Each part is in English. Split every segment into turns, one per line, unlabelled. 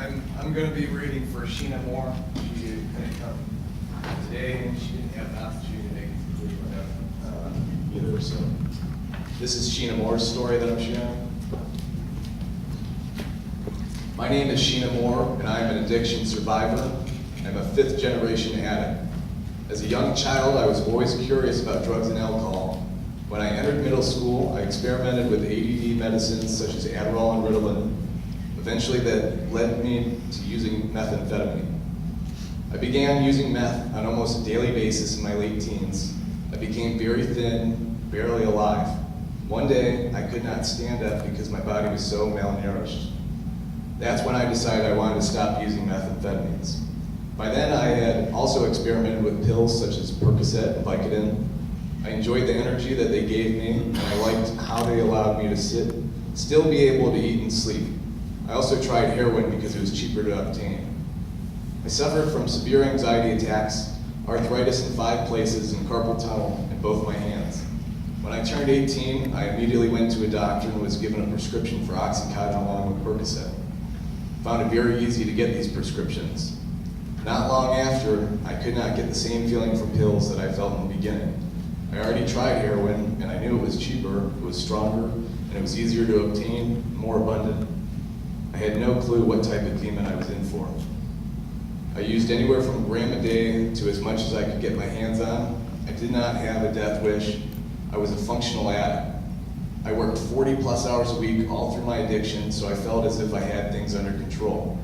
I'm going to be reading for Sheena Moore. She couldn't come today, and she didn't have an opportunity to make it either. So this is Sheena Moore's story that I'm sharing. My name is Sheena Moore, and I am an addiction survivor. I'm a fifth-generation addict. As a young child, I was always curious about drugs and alcohol. When I entered middle school, I experimented with ADD medicines such as Adderall and Ritalin. Eventually, that led me to using methamphetamine. I began using meth on almost a daily basis in my late teens. I became very thin, barely alive. One day, I could not stand up because my body was so malnourished. That's when I decided I wanted to stop using methamphetamines. By then, I had also experimented with pills such as Percocet and Vicodin. I enjoyed the energy that they gave me, and I liked how they allowed me to still be able to eat and sleep. I also tried heroin because it was cheaper to obtain. I suffered from severe anxiety attacks, arthritis in 5 places, and carpal tunnel in both my hands. When I turned 18, I immediately went to a doctor and was given a prescription for Oxycontin along with Percocet. I found it very easy to get these prescriptions. Not long after, I could not get the same feeling from pills that I felt in the beginning. I already tried heroin, and I knew it was cheaper, it was stronger, and it was easier to obtain, more abundant. I had no clue what type of demon I was in for. I used anywhere from a gram a day to as much as I could get my hands on. I did not have a death wish. I was a functional addict. I worked 40+ hours a week all through my addiction, so I felt as if I had things under control.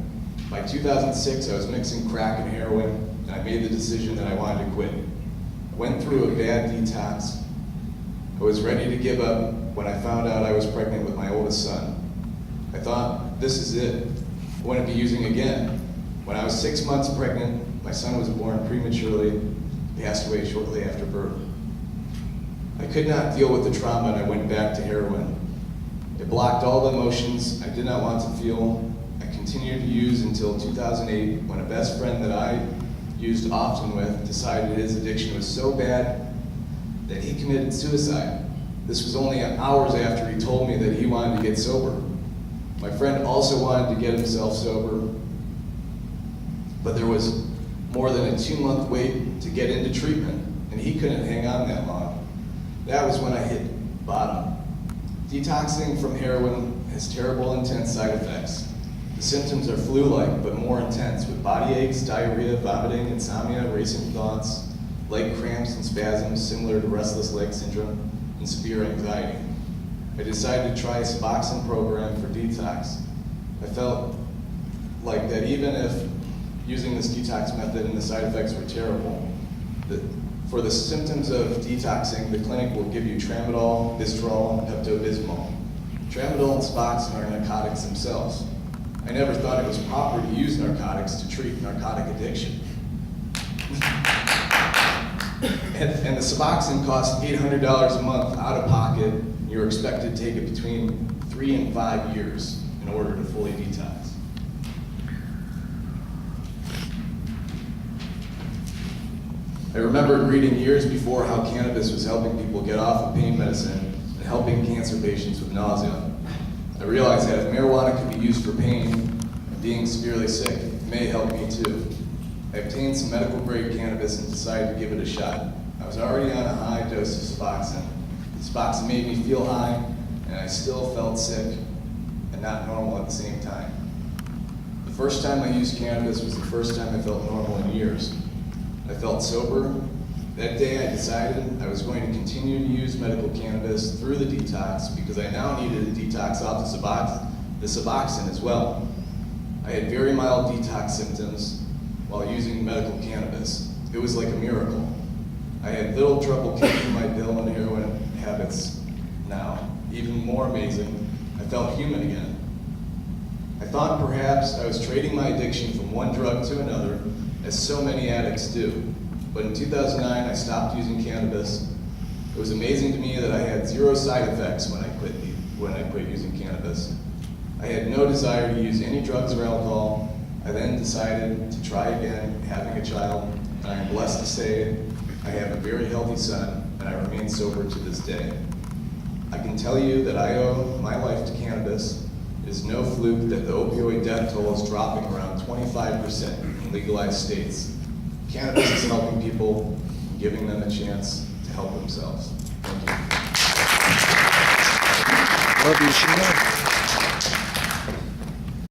By 2006, I was mixing crack and heroin, and I made the decision that I wanted to quit. I went through a bad detox. I was ready to give up when I found out I was pregnant with my oldest son. I thought, this is it. I wouldn't be using again. When I was 6 months pregnant, my son was born prematurely, passed away shortly after birth. I could not deal with the trauma, and I went back to heroin. It blocked all the emotions I did not want to feel. I continued to use until 2008, when a best friend that I used often with decided his addiction was so bad that he committed suicide. This was only hours after he told me that he wanted to get sober. My friend also wanted to get himself sober, but there was more than a 2-month wait to get into treatment, and he couldn't hang on that long. That was when I hit bottom. Detoxing from heroin has terrible, intense side effects. The symptoms are flu-like, but more intense, with body aches, diarrhea, vomiting, insomnia, racing thoughts, leg cramps and spasms similar to restless leg syndrome, and severe anxiety. I decided to try a Suboxone program for detox. I felt like that even if using this detox method and the side effects were terrible, for the symptoms of detoxing, the clinic will give you tramadol, Vistarol, and Pepto-Bismol. Tramadol and Suboxone are narcotics themselves. I never thought it was proper to use narcotics to treat narcotic addiction. and the Suboxone costs $800 a month out of pocket. You're expected to take it between 3 and 5 years in order to fully detox. I remembered reading years before how cannabis was helping people get off of pain medicine and helping cancer patients with nausea. I realized that if marijuana could be used for pain and being severely sick, it may help me too. I obtained some medical grade cannabis and decided to give it a shot. I was already on a high dose of Suboxone. Suboxone made me feel high, and I still felt sick and not normal at the same time. The first time I used cannabis was the first time I felt normal in years. I felt sober. That day I decided I was going to continue to use medical cannabis through the detox because I now needed a detox off the Suboxone as well. I had very mild detox symptoms while using medical cannabis. It was like a miracle. I had little trouble kicking my pill and heroin habits now. Even more amazing, I felt human again. I thought perhaps I was trading my addiction from one drug to another, as so many addicts do. But in 2009, I stopped using cannabis. It was amazing to me that I had 0 side effects when I quit using cannabis. I had no desire to use any drugs or alcohol. I then decided to try again, having a child, and I am blessed to say I have a very healthy son, and I remain sober to this day. I can tell you that I owe my life to cannabis, It is no fluke that the opioid death toll is dropping around 25% in legalized states. Cannabis is helping people, and giving them a chance to help themselves. Thank you.
Love you, Sheena.